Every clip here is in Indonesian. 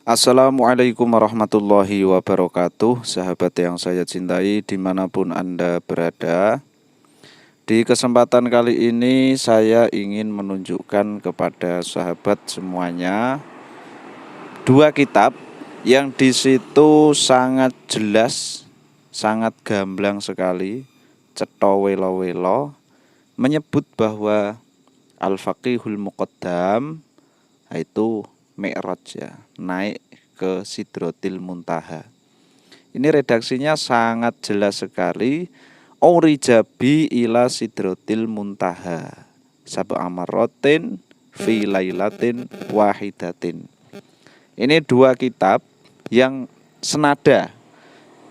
Assalamualaikum warahmatullahi wabarakatuh. Sahabat yang saya cintai dimanapun Anda berada. Di kesempatan kali ini saya ingin menunjukkan kepada sahabat semuanya dua kitab yang di situ sangat jelas, sangat gamblang sekali, cetha welo-welo menyebut bahwa Al-Faqihul Muqaddam itu Mi'raj ya, naik ke Sidratil Muntaha. Ini redaksinya sangat jelas sekali. Urijabi ila Sidratil Muntaha sab'a marratin fi lailatin wahidatin. Ini dua kitab yang senada.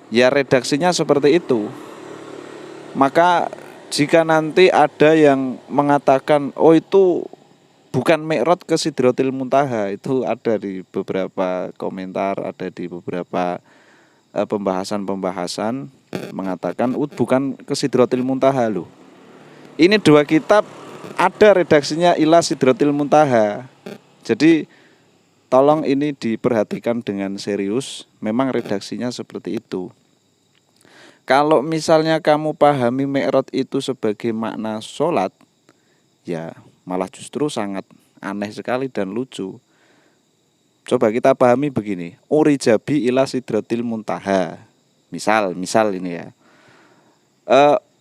Ya redaksinya seperti itu. Maka jika nanti ada yang mengatakan oh itu bukan Mi'raj ke Sidratil Muntaha, itu ada di beberapa komentar, ada di beberapa pembahasan mengatakan bukan ke Sidratil Muntaha loh. Ini dua kitab ada redaksinya ila Sidratil Muntaha. Jadi tolong ini diperhatikan dengan serius, memang redaksinya seperti itu. Kalau misalnya kamu pahami Mi'raj itu sebagai makna sholat, ya malah justru sangat aneh sekali dan lucu. Coba kita pahami begini, urijabi ila Sidratil Muntaha. Misal ini ya.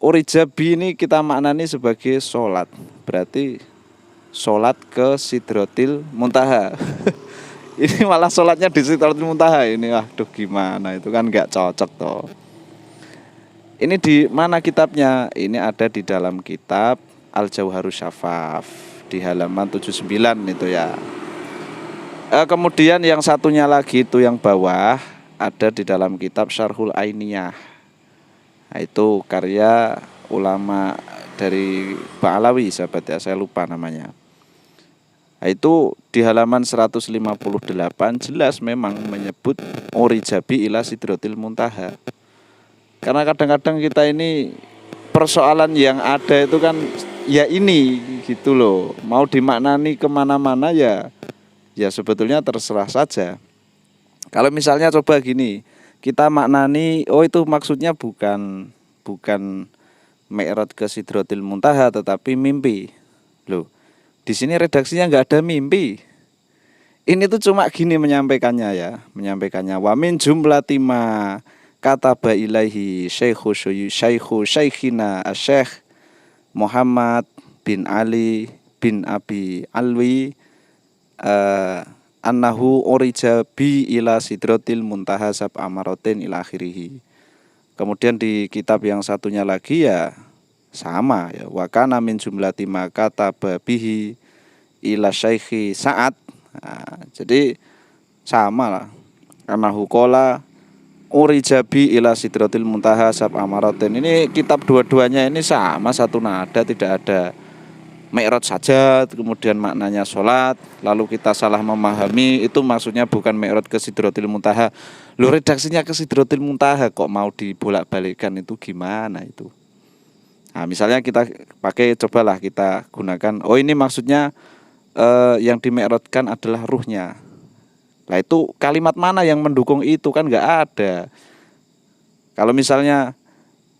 Urijabi ini kita maknani sebagai sholat. Berarti sholat ke Sidratil Muntaha. Ini malah sholatnya di Sidratil Muntaha ini. Waduh gimana, itu kan gak cocok toh. Ini di mana kitabnya? Ini ada di dalam kitab Al-Jauharus Syafaf di halaman 79 itu ya. Kemudian yang satunya lagi itu yang bawah ada di dalam kitab Syarhul Ainiyah. Nah, itu karya ulama dari Ba'alawi sahabat ya, saya lupa namanya. Nah, itu di halaman 158 jelas memang menyebut urijabi ila Sidratil Muntaha. Karena kadang-kadang kita ini persoalan yang ada itu kan ya ini gitu loh, mau dimaknani kemana-mana ya sebetulnya terserah saja. Kalau misalnya coba gini, kita maknani oh itu maksudnya bukan Mi'raj ke Sidratil Muntaha tetapi mimpi loh. Di sini redaksinya nggak ada mimpi. Ini tuh cuma gini menyampaikannya wa min jumlatima kataba ilaihi Syekhina Syekh Muhammad bin Ali bin Abi Alwi annahu urijabi ila Sidratil Muntaha sab'a marratin ila akhirih. Kemudian di kitab yang satunya lagi ya sama ya, wa kana min jumlati ma kataba bihi ila Syekhi Sa'ad. Nah, jadi sama lah. Annahu qala urijabi ila Sidratil Muntaha sab'a marratin. Ini kitab dua-duanya ini sama, satu nada, tidak ada Mi'raj saja kemudian maknanya sholat, lalu kita salah memahami itu maksudnya bukan Mi'raj ke Sidratil Muntaha. Loh redaksinya ke Sidratil Muntaha kok mau dibolak-balikkan, itu gimana itu? Nah misalnya kita pakai, cobalah kita gunakan, oh ini maksudnya yang di-mi'rajkan adalah ruhnya. Nah itu kalimat mana yang mendukung itu, kan nggak ada. Kalau misalnya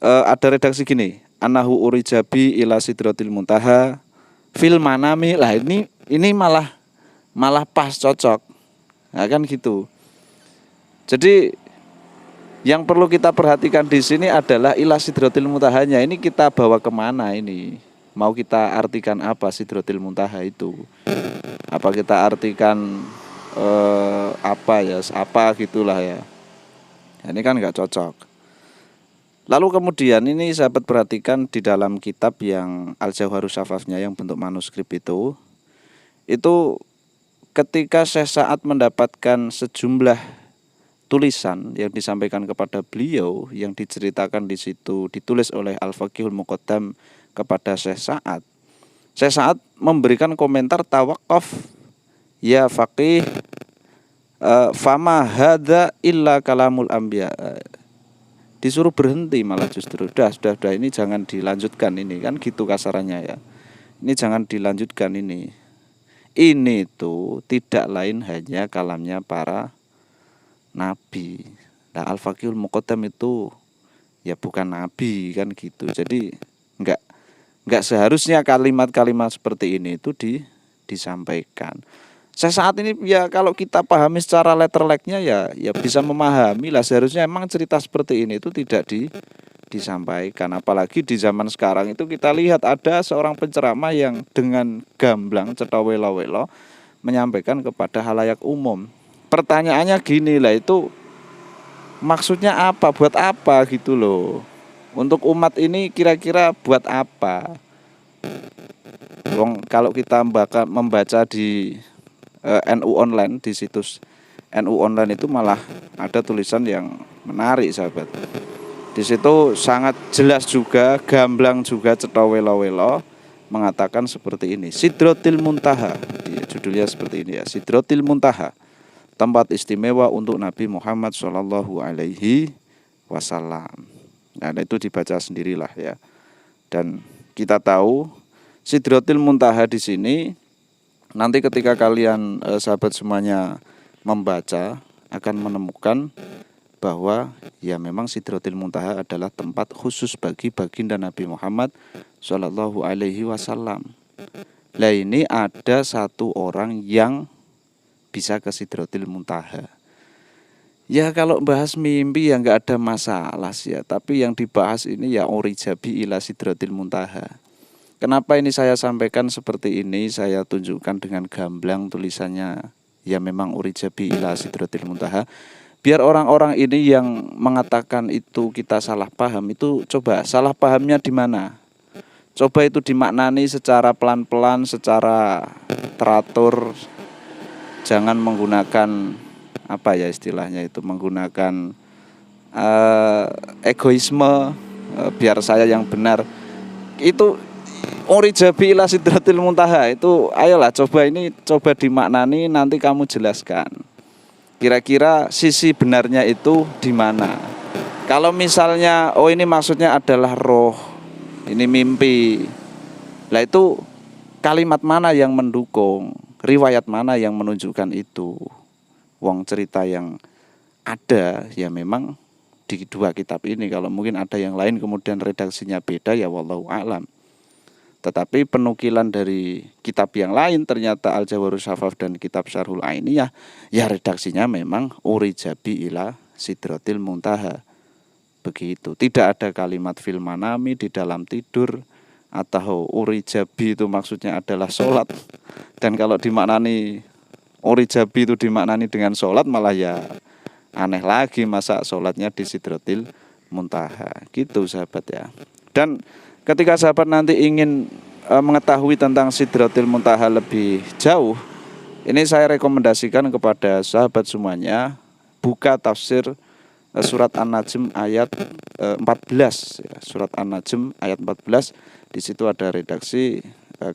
ada redaksi gini, annahu urijabi ila Sidratil Muntaha fil manami, lah ini malah pas cocok. Nah kan gitu. Jadi yang perlu kita perhatikan di sini adalah ila Sidratil Muntahanya. Ini kita bawa kemana ini? Mau kita artikan apa Sidratil Muntaha itu? Apa kita artikan apa gitulah ya. Ini kan nggak cocok. Lalu kemudian ini sahabat perhatikan di dalam kitab yang Al-Jauharus Syafafnya yang bentuk manuskrip itu ketika Syekh Sa'ad mendapatkan sejumlah tulisan yang disampaikan kepada beliau, yang diceritakan di situ ditulis oleh Al-Faqihul Muqaddam kepada Syekh Sa'ad. Syekh Sa'ad memberikan komentar tawaqaf, ya faqih, fama hadza illa kalamul anbiya. Disuruh berhenti malah justru. Sudah ini jangan dilanjutkan ini, kan gitu kasarannya ya. Ini jangan dilanjutkan ini. Ini tuh tidak lain hanya kalamnya para nabi. Nah, al-faqihul muqaddam itu ya bukan nabi kan gitu. Jadi enggak seharusnya kalimat-kalimat seperti ini itu disampaikan. Saya saat ini ya kalau kita pahami secara letterleknya ya bisa memahami lah, seharusnya emang cerita seperti ini itu tidak disampaikan. Apalagi di zaman sekarang itu kita lihat ada seorang penceramah yang dengan gamblang cetawelo-welo menyampaikan kepada halayak umum. Pertanyaannya gini lah, itu maksudnya apa, buat apa gitu loh. Untuk umat ini kira-kira buat apa? Kalau kita membaca di NU Online, di situs NU Online itu malah ada tulisan yang menarik sahabat. Di situ sangat jelas juga, gamblang juga cetawelo-welo mengatakan seperti ini. Sidratil Muntaha, judulnya seperti ini ya, Sidratil Muntaha, tempat istimewa untuk Nabi Muhammad Shallallahu Alaihi Wasallam. Nah itu dibaca sendirilah ya. Dan kita tahu Sidratil Muntaha di sini nanti ketika kalian sahabat semuanya membaca akan menemukan bahwa ya memang Sidratil Muntaha adalah tempat khusus bagi baginda Nabi Muhammad Shallallahu Alaihi Wasallam. Lah ini ada satu orang yang bisa ke Sidratil Muntaha. Ya kalau bahas mimpi ya nggak ada masalah sih ya. Tapi yang dibahas ini ya urijabi ila Sidratil Muntaha. Kenapa ini saya sampaikan seperti ini, saya tunjukkan dengan gamblang tulisannya ya memang urijabi ila Sidratil Muntaha. Biar orang-orang ini yang mengatakan itu kita salah paham, itu coba salah pahamnya di mana? Coba itu dimaknani secara pelan-pelan, secara teratur. Jangan menggunakan apa ya istilahnya itu, menggunakan egoisme, biar saya yang benar. Itu urijabi ila Sidratil Muntaha itu ayolah coba dimaknani, nanti kamu jelaskan. Kira-kira sisi benarnya itu di mana? Kalau misalnya ini maksudnya adalah roh, ini mimpi. Lah itu kalimat mana yang mendukung? Riwayat mana yang menunjukkan itu? Wong cerita yang ada ya memang di dua kitab ini. Kalau mungkin ada yang lain kemudian redaksinya beda ya wallahu a'lam. Tetapi penukilan dari kitab yang lain ternyata Al-Jawharus Syafaf dan kitab Syarhul Ainiyah ya redaksinya memang urijabi ila Sidratil Muntaha. Begitu. Tidak ada kalimat fil manami, di dalam tidur, atau urijabi itu maksudnya adalah sholat. Dan kalau dimaknani urijabi itu dimaknani dengan sholat malah ya aneh lagi, masa sholatnya di Sidratil Muntaha. Gitu sahabat ya. Dan ketika sahabat nanti ingin mengetahui tentang Sidratil Muntaha lebih jauh, ini saya rekomendasikan kepada sahabat semuanya buka tafsir surat An-Najm ayat 14 ya. Surat An-Najm ayat 14. Di situ ada redaksi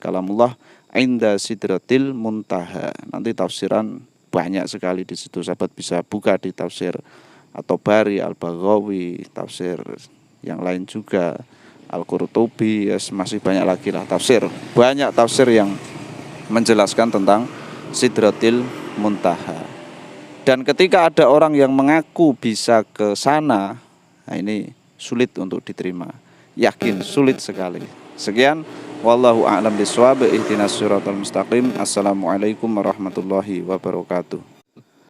kalamullah inda Sidratil Muntaha. Nanti tafsiran banyak sekali di situ. Sahabat bisa buka di tafsir At-Tabari, Al-Baghawi, tafsir yang lain juga, Al-Qurtubi, masih banyak lagi lah tafsir. Banyak tafsir yang menjelaskan tentang Sidratil Muntaha. Dan ketika ada orang yang mengaku bisa ke sana, nah ini sulit untuk diterima. Yakin sulit sekali. Sekian, wallahu a'lam bishawab. Ihdinas siratal mustaqim. Assalamualaikum warahmatullahi wabarakatuh.